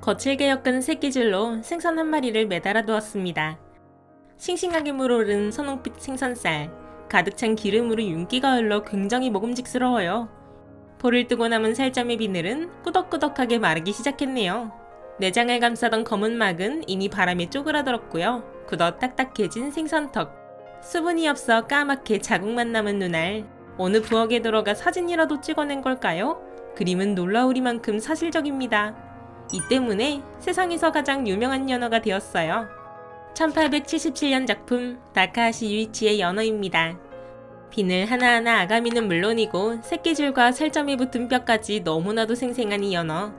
거칠게 엮은 새끼줄로 생선 한 마리를 매달아 두었습니다. 싱싱하게 물오른 선홍빛 생선살, 가득 찬 기름으로 윤기가 흘러 굉장히 먹음직스러워요. 볼을 뜨고 남은 살점의 비늘은 꾸덕꾸덕하게 마르기 시작했네요. 내장을 감싸던 검은 막은 이미 바람에 쪼그라들었고요. 굳어 딱딱해진 생선턱, 수분이 없어 까맣게 자국만 남은 눈알, 어느 부엌에 들어가 사진이라도 찍어낸 걸까요? 그림은 놀라우리만큼 사실적입니다. 이 때문에 세상에서 가장 유명한 연어가 되었어요. 1877년 작품 다카하시 유이치의 연어입니다. 비늘 하나하나 아가미는 물론이고 새끼줄과 살점이 붙은 뼈까지 너무나도 생생한 이 연어.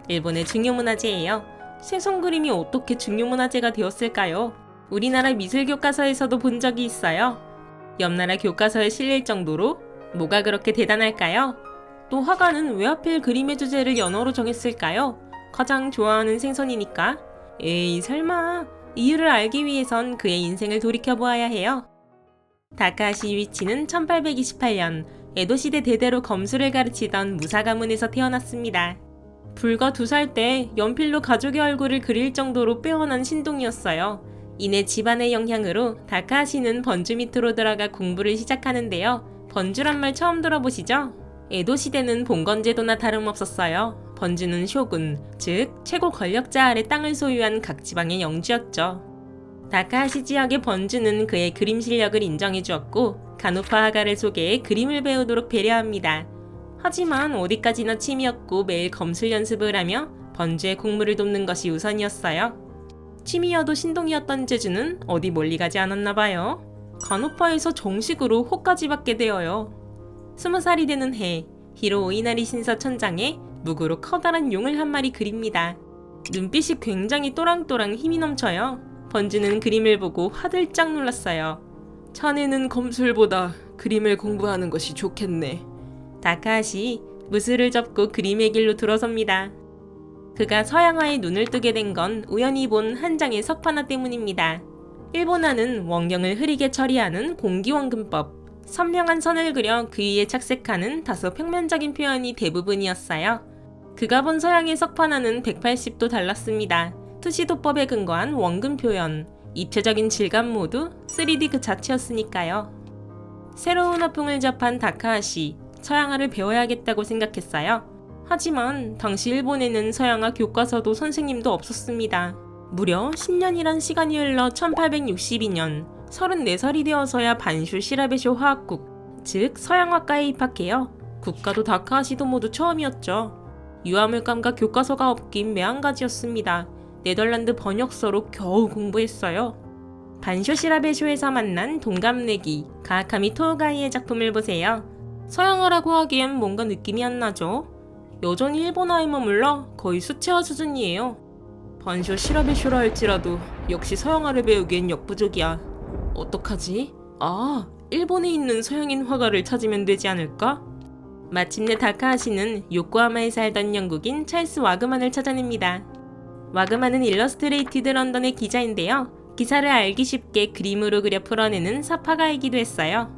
일본의 중요문화재예요. 생선 그림이 어떻게 중요문화재가 되었을까요? 우리나라 미술교과서에서도 본 적이 있어요. 옆나라 교과서에 실릴 정도로 뭐가 그렇게 대단할까요? 또 화가는 왜 하필 그림의 주제를 연어로 정했을까요? 가장 좋아하는 생선이니까? 에이 설마. 이유를 알기 위해선 그의 인생을 돌이켜보아야 해요. 다카하시 유이치는 1828년 에도시대 대대로 검술을 가르치던 무사 가문에서 태어났습니다. 불과 2살 때 연필로 가족의 얼굴을 그릴 정도로 빼어난 신동이었어요. 이내 집안의 영향으로 다카하시는 번주 밑으로 들어가 공부를 시작하는데요. 번주란 말 처음 들어보시죠? 에도시대는 봉건제도나 다름없었어요. 번주는 쇼군, 즉 최고 권력자 아래 땅을 소유한 각 지방의 영주였죠. 다카하시 지역의 번주는 그의 그림 실력을 인정해 주었고 간호파 하가를 소개해 그림을 배우도록 배려합니다. 하지만 어디까지나 취미였고 매일 검술 연습을 하며 번주의 공무를 돕는 것이 우선이었어요. 취미여도 신동이었던 제주는 어디 멀리 가지 않았나 봐요. 간호파에서 정식으로 호까지 받게 되어요. 20살이 되는 해, 히로 오이나리 신서 천장에 묵으로 커다란 용을 한 마리 그립니다. 눈빛이 굉장히 또랑또랑 힘이 넘쳐요. 번주는 그림을 보고 화들짝 놀랐어요. 자네는 검술보다 그림을 공부하는 것이 좋겠네. 다카하시 무술을 접고 그림의 길로 들어섭니다. 그가 서양화에 눈을 뜨게 된 건 우연히 본 한 장의 석판화 때문입니다. 일본화는 원경을 흐리게 처리하는 공기원근법, 선명한 선을 그려 그 위에 착색하는 다소 평면적인 표현이 대부분이었어요. 그가 본 서양의 석판화는 180도 달랐습니다. 투시도법에 근거한 원근 표현, 입체적인 질감 모두 3D 그 자체였으니까요. 새로운 화풍을 접한 다카하시, 서양화를 배워야겠다고 생각했어요. 하지만 당시 일본에는 서양화 교과서도 선생님도 없었습니다. 무려 10년이란 시간이 흘러 1862년 34살이 되어서야 반슈 시라베쇼 화학국, 즉 서양학과에 입학해요. 국가도 다카하시도 모두 처음이었죠. 유화물감과 교과서가 없긴 매한가지였습니다. 네덜란드 번역서로 겨우 공부했어요. 반쇼 시라베쇼에서 만난 동갑내기 가하카미 토우가이의 작품을 보세요. 서양화라고 하기엔 뭔가 느낌이 안 나죠? 여전히 일본화에 머물러 거의 수채화 수준이에요. 반쇼 시라베쇼라 할지라도 역시 서양화를 배우기엔 역부족이야. 어떡하지? 일본에 있는 서양인 화가를 찾으면 되지 않을까? 마침내 다카하시는 요코하마에 살던 영국인 찰스 와그만을 찾아냅니다. 와그만은 일러스트레이티드 런던의 기자인데요. 기사를 알기 쉽게 그림으로 그려 풀어내는 사파가이기도 했어요.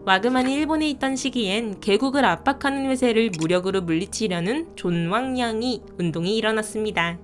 와그만이 일본에 있던 시기엔 개국을 압박하는 회세를 무력으로 물리치려는 존왕양이 운동이 일어났습니다.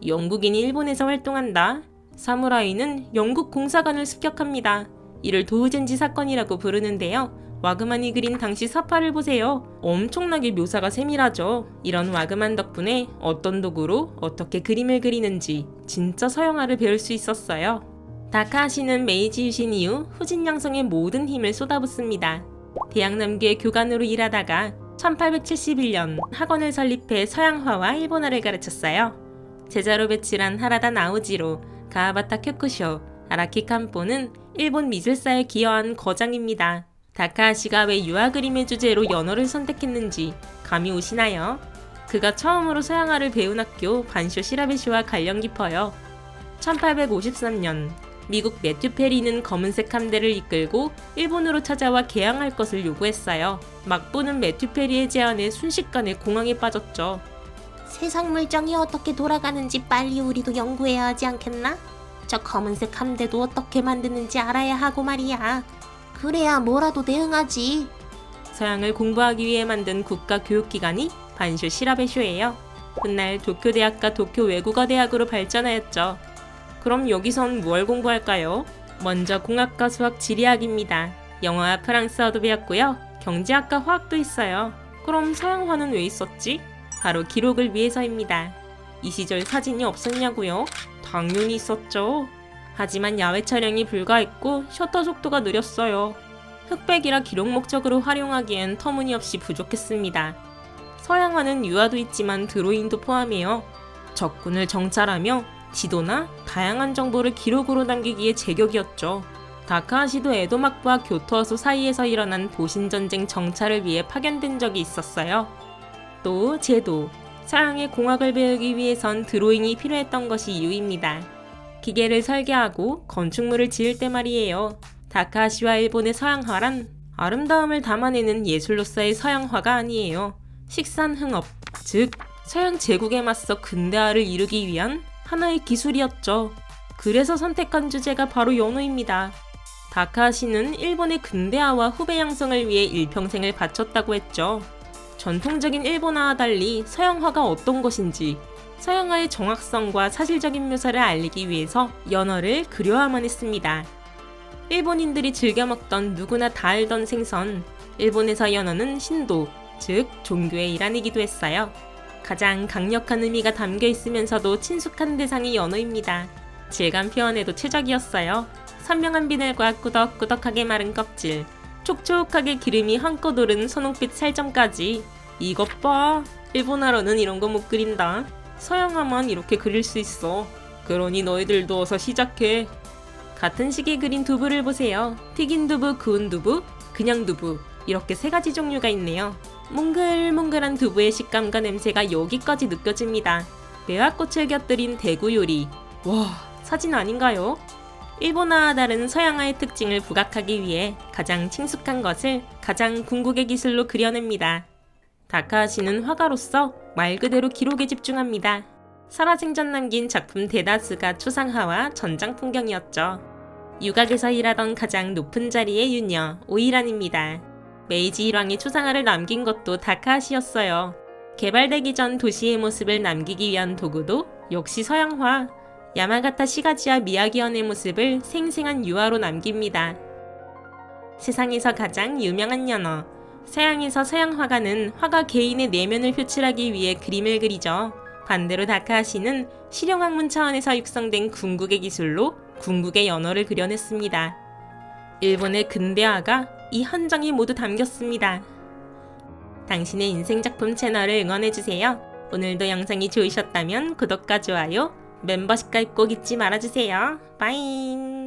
영국인이 일본에서 활동한다. 사무라이는 영국 공사관을 습격합니다. 이를 도우젠지 사건이라고 부르는데요. 와그만이 그린 당시 사파를 보세요. 엄청나게 묘사가 세밀하죠. 이런 와그만 덕분에 어떤 도구로 어떻게 그림을 그리는지 진짜 서양화를 배울 수 있었어요. 다카하시는 메이지 유신 이후 후진 양성에 모든 힘을 쏟아붓습니다. 대양남교의 교관으로 일하다가 1871년 학원을 설립해 서양화와 일본화를 가르쳤어요. 제자로 배출한 하라다 나오지로, 가하바타 쿄쿠쇼, 아라키 칸포는 일본 미술사에 기여한 거장입니다. 다카하시가 왜 유화 그림의 주제로 연어를 선택했는지 감이 오시나요? 그가 처음으로 서양화를 배운 학교 반쇼 시라베쇼와 관련 깊어요. 1853년 미국 매튜 페리는 검은색 함대를 이끌고 일본으로 찾아와 개항할 것을 요구했어요. 막부는 매튜 페리의 제안에 순식간에 공황에 빠졌죠. 세상 물정이 어떻게 돌아가는지 빨리 우리도 연구해야 하지 않겠나? 저 검은색 함대도 어떻게 만드는지 알아야 하고 말이야. 그래야 뭐라도 대응하지. 서양을 공부하기 위해 만든 국가교육기관이 반쇼 시라베쇼예요. 훗날 도쿄대학과 도쿄외국어대학으로 발전하였죠. 그럼 여기선 뭘 공부할까요? 먼저 공학과 수학 지리학입니다. 영어와 프랑스어도 배웠고요. 경제학과 화학도 있어요. 그럼 서양화는 왜 있었지? 바로 기록을 위해서입니다. 이 시절 사진이 없었냐고요? 당연히 있었죠. 하지만 야외 촬영이 불가했고 셔터 속도가 느렸어요. 흑백이라 기록 목적으로 활용하기엔 터무니없이 부족했습니다. 서양화는 유화도 있지만 드로잉도 포함해요. 적군을 정찰하며 지도나 다양한 정보를 기록으로 남기기에 제격이었죠. 다카하시도 에도 막부와 교토어수 사이에서 일어난 보신전쟁 정찰을 위해 파견된 적이 있었어요. 또 제도, 서양의 공학을 배우기 위해선 드로잉이 필요했던 것이 이유입니다. 기계를 설계하고 건축물을 지을 때 말이에요. 다카하시와 일본의 서양화란 아름다움을 담아내는 예술로서의 서양화가 아니에요. 식산흥업, 즉 서양 제국에 맞서 근대화를 이루기 위한 하나의 기술이었죠. 그래서 선택한 주제가 바로 연호입니다. 다카하시는 일본의 근대화와 후배 양성을 위해 일평생을 바쳤다고 했죠. 전통적인 일본화와 달리 서양화가 어떤 것인지, 서양화의 정확성과 사실적인 묘사를 알리기 위해서 연어를 그려야만 했습니다. 일본인들이 즐겨 먹던 누구나 다 알던 생선, 일본에서 연어는 신도, 즉 종교의 일환이기도 했어요. 가장 강력한 의미가 담겨 있으면서도 친숙한 대상이 연어입니다. 질감 표현에도 최적이었어요. 선명한 비늘과 꾸덕꾸덕하게 마른 껍질, 촉촉하게 기름이 한껏 오른 선홍빛 살점까지. 이것 봐! 일본어로는 이런 거 못 그린다. 서양화만 이렇게 그릴 수 있어. 그러니 너희들도 어서 시작해. 같은 시기에 그린 두부를 보세요. 튀긴 두부, 구운 두부, 그냥 두부. 이렇게 세 가지 종류가 있네요. 몽글몽글한 두부의 식감과 냄새가 여기까지 느껴집니다. 매화꽃을 곁들인 대구 요리. 와, 사진 아닌가요? 일본화와 다른 서양화의 특징을 부각하기 위해 가장 친숙한 것을 가장 궁극의 기술로 그려냅니다. 다카하시는 화가로서 말 그대로 기록에 집중합니다. 살아생전 남긴 작품 대다수가 추상화와 전장 풍경이었죠. 유곽에서 일하던 가장 높은 자리의 유녀, 오이란입니다. 메이지 일왕의 추상화를 남긴 것도 다카하시였어요. 개발되기 전 도시의 모습을 남기기 위한 도구도 역시 서양화. 야마가타 시가지와 미야기현의 모습을 생생한 유화로 남깁니다. 세상에서 가장 유명한 연어. 서양에서 서양 화가는 화가 개인의 내면을 표출하기 위해 그림을 그리죠. 반대로 다카하시는 실용학문 차원에서 육성된 궁극의 기술로 궁극의 연어를 그려냈습니다. 일본의 근대화가 이 한 장에 모두 담겼습니다. 당신의 인생작품 채널을 응원해주세요. 오늘도 영상이 좋으셨다면 구독과 좋아요, 멤버십 가입 꼭 잊지 말아주세요. 빠잉!